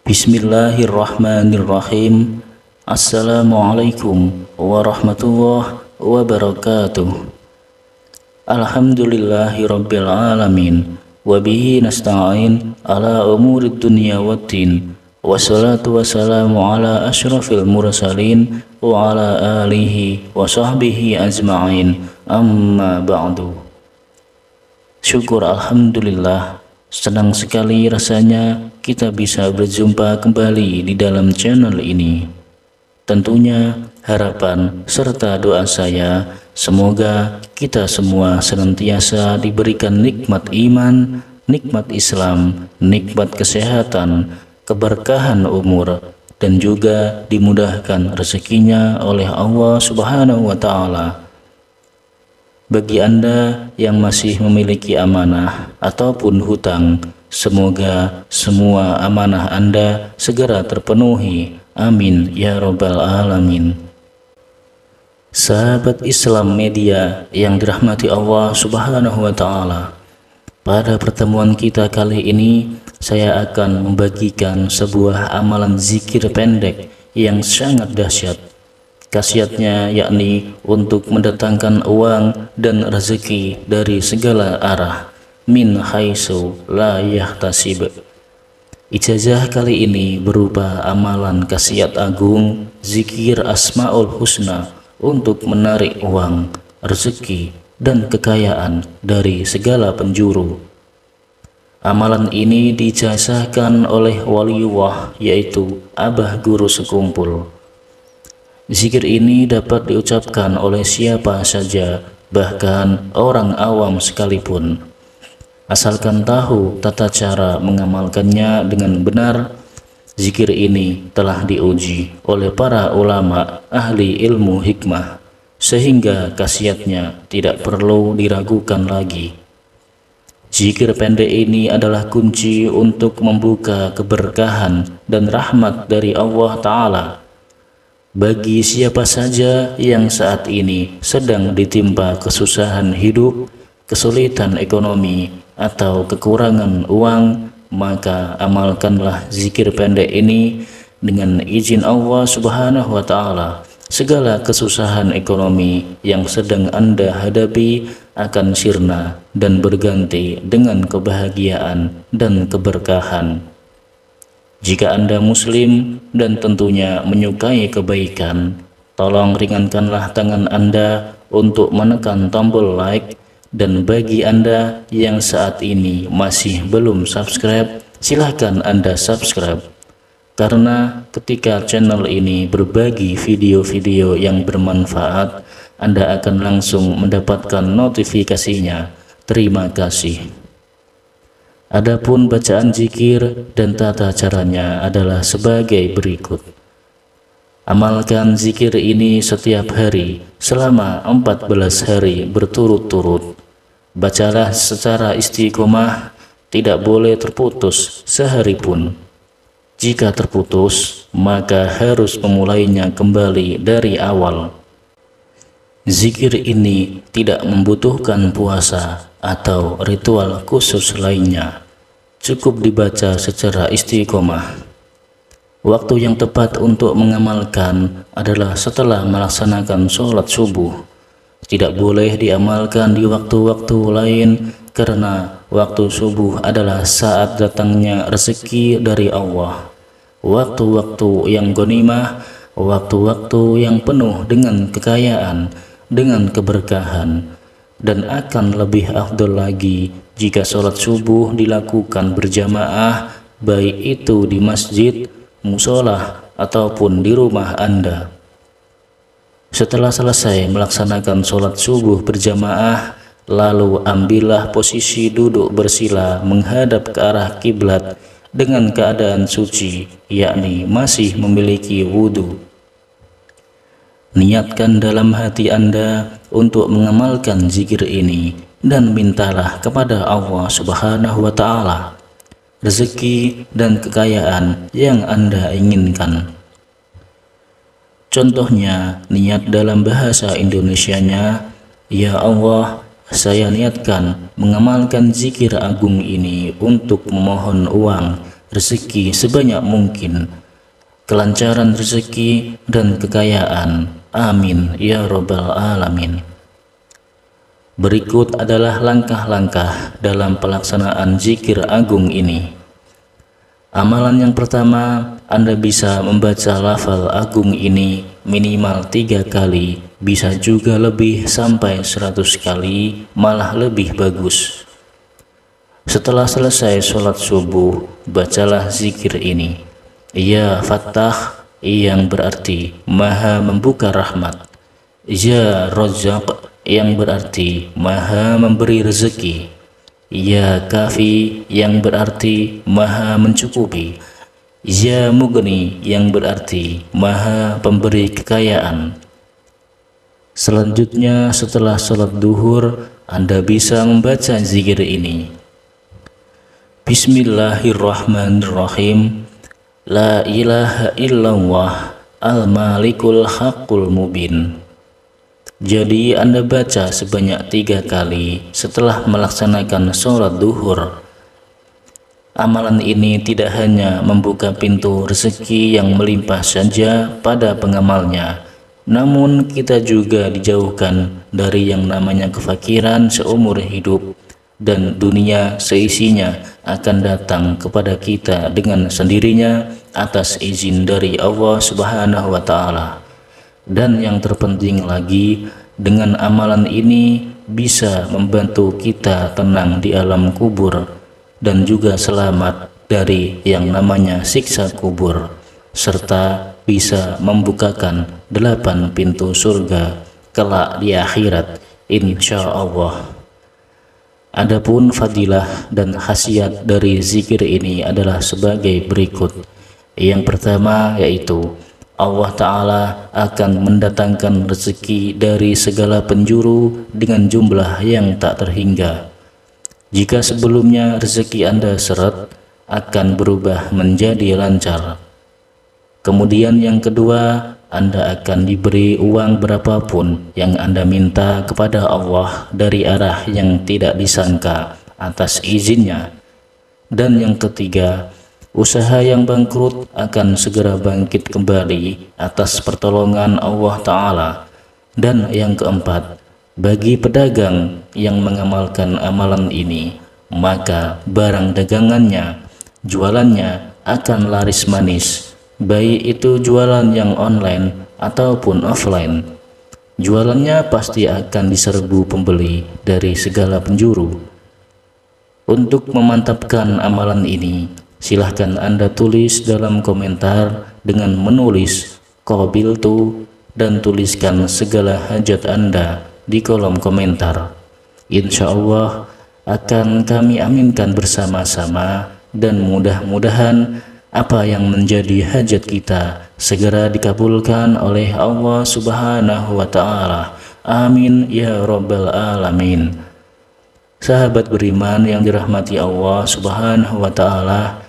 Bismillahirrahmanirrahim. Assalamualaikum warahmatullahi wabarakatuh. Alhamdulillahi rabbil alamin. Wabihi nasta'in ala umurid dunya waddin. Wassalatu wassalamu ala ashrafil mursalin wa ala alihi wa sahbihi ajma'in. Amma ba'du. Syukur alhamdulillah, senang sekali rasanya kita bisa berjumpa kembali di dalam channel ini. Tentunya harapan serta doa saya semoga kita semua senantiasa diberikan nikmat iman, nikmat Islam, nikmat kesehatan, keberkahan umur, dan juga dimudahkan rezekinya oleh Allah Subhanahu wa Ta'ala. Bagi Anda yang masih memiliki amanah ataupun hutang, semoga semua amanah Anda segera terpenuhi. Amin ya Rabbal Alamin. Sahabat Islam Media yang dirahmati Allah Subhanahu wa Ta'ala, pada pertemuan kita kali ini saya akan membagikan sebuah amalan zikir pendek yang sangat dahsyat. Khasiatnya yakni untuk mendatangkan uang dan rezeki dari segala arah, min haitsu la yahtasib. Ijazah kali ini berupa amalan khasiat agung zikir Asmaul Husna untuk menarik uang, rezeki, dan kekayaan dari segala penjuru. Amalan ini dijazahkan oleh waliullah, yaitu Abah Guru Sekumpul. Zikir ini dapat diucapkan oleh siapa saja, bahkan orang awam sekalipun, asalkan tahu tata cara mengamalkannya dengan benar. Zikir ini telah diuji oleh para ulama ahli ilmu hikmah, sehingga khasiatnya tidak perlu diragukan lagi. Zikir pendek ini adalah kunci untuk membuka keberkahan dan rahmat dari Allah Ta'ala bagi siapa saja yang saat ini sedang ditimpa kesusahan hidup, kesulitan ekonomi, atau kekurangan uang. Maka amalkanlah zikir pendek ini. Dengan izin Allah Subhanahu wa Ta'ala, segala kesusahan ekonomi yang sedang Anda hadapi akan sirna dan berganti dengan kebahagiaan dan keberkahan. Jika Anda Muslim dan tentunya menyukai kebaikan, tolong ringankanlah tangan Anda untuk menekan tombol like. Dan bagi Anda yang saat ini masih belum subscribe, silahkan Anda subscribe. Karena ketika channel ini berbagi video-video yang bermanfaat, Anda akan langsung mendapatkan notifikasinya. Terima kasih. Adapun bacaan zikir dan tata caranya adalah sebagai berikut. Amalkan zikir ini setiap hari selama 14 hari berturut-turut. Bacalah secara istiqomah, tidak boleh terputus sehari pun. Jika terputus, maka harus memulainya kembali dari awal. Zikir ini tidak membutuhkan puasa atau ritual khusus lainnya. Cukup dibaca secara istiqomah. Waktu yang tepat untuk mengamalkan adalah setelah melaksanakan sholat subuh. Tidak boleh diamalkan di waktu-waktu lain, karena waktu subuh adalah saat datangnya rezeki dari Allah. Waktu-waktu yang ghanimah, waktu-waktu yang penuh dengan kekayaan, dengan keberkahan. Dan akan lebih afdol lagi jika sholat subuh dilakukan berjamaah, baik itu di masjid, musola, ataupun di rumah Anda. Setelah selesai melaksanakan sholat subuh berjamaah, lalu ambillah posisi duduk bersila menghadap ke arah kiblat dengan keadaan suci, yakni masih memiliki wudhu. Niatkan dalam hati Anda untuk mengamalkan zikir ini dan mintalah kepada Allah Subhanahu wa Ta'ala rezeki dan kekayaan yang Anda inginkan. Contohnya, niat dalam bahasa Indonesianya, ya Allah, saya niatkan mengamalkan zikir agung ini untuk memohon uang, rezeki sebanyak mungkin, kelancaran rezeki dan kekayaan. Amin ya robbal alamin. Berikut adalah langkah-langkah dalam pelaksanaan zikir agung ini. Amalan yang pertama, Anda bisa membaca lafal agung ini minimal 3 kali, bisa juga lebih sampai 100 kali, malah lebih bagus. Setelah selesai sholat subuh, bacalah zikir ini. Ya Fattah, yang berarti Maha membuka rahmat. Ya Razzaq, yang berarti Maha memberi rezeki. Ya Kafi, yang berarti Maha mencukupi. Ya Mugni, yang berarti Maha pemberi kekayaan. Selanjutnya setelah sholat duhur, Anda bisa membaca zikir ini. Bismillahirrahmanirrahim. La ilaha illallah al-malikul haqqul mubin. Jadi Anda baca sebanyak 3 kali setelah melaksanakan sholat duhur. Amalan ini tidak hanya membuka pintu rezeki yang melimpah saja pada pengamalnya, namun kita juga dijauhkan dari yang namanya kefakiran seumur hidup, dan dunia seisinya akan datang kepada kita dengan sendirinya atas izin dari Allah Subhanahu wa Ta'ala. Dan yang terpenting lagi, dengan amalan ini bisa membantu kita tenang di alam kubur dan juga selamat dari yang namanya siksa kubur, serta bisa membukakan 8 pintu surga kelak di akhirat insya Allah. Adapun fadilah dan khasiat dari zikir ini adalah sebagai berikut. Yang pertama yaitu Allah Ta'ala akan mendatangkan rezeki dari segala penjuru dengan jumlah yang tak terhingga. Jika sebelumnya rezeki Anda seret, akan berubah menjadi lancar. Kemudian yang kedua, Anda akan diberi uang berapapun yang Anda minta kepada Allah dari arah yang tidak disangka atas izinnya. Dan yang ketiga, usaha yang bangkrut akan segera bangkit kembali atas pertolongan Allah Ta'ala. Dan yang keempat, bagi pedagang yang mengamalkan amalan ini, maka barang dagangannya, jualannya akan laris manis, baik itu jualan yang online ataupun offline. Jualannya pasti akan diserbu pembeli dari segala penjuru. Untuk memantapkan amalan ini, silahkan Anda tulis dalam komentar dengan menulis qabiltu dan tuliskan segala hajat Anda di kolom komentar. Insya Allah akan kami aminkan bersama-sama, dan mudah-mudahan apa yang menjadi hajat kita segera dikabulkan oleh Allah Subhanahu wa Ta'ala. Amin ya Rabbal alamin. Sahabat beriman yang dirahmati Allah Subhanahu wa Ta'ala,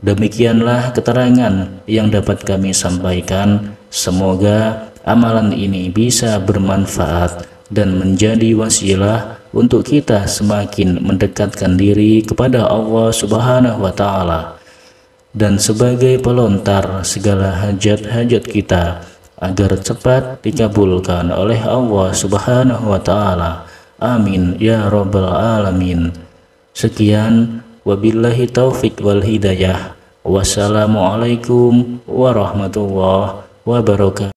demikianlah keterangan yang dapat kami sampaikan. Semoga amalan ini bisa bermanfaat dan menjadi wasilah untuk kita semakin mendekatkan diri kepada Allah Subhanahu wa Ta'ala, dan sebagai pelontar segala hajat-hajat kita agar cepat dikabulkan oleh Allah Subhanahu wa Ta'ala. Amin ya Rabbal alamin. Sekian, wabillahi taufik wal hidayah. Wassalamualaikum warahmatullahi wabarakatuh.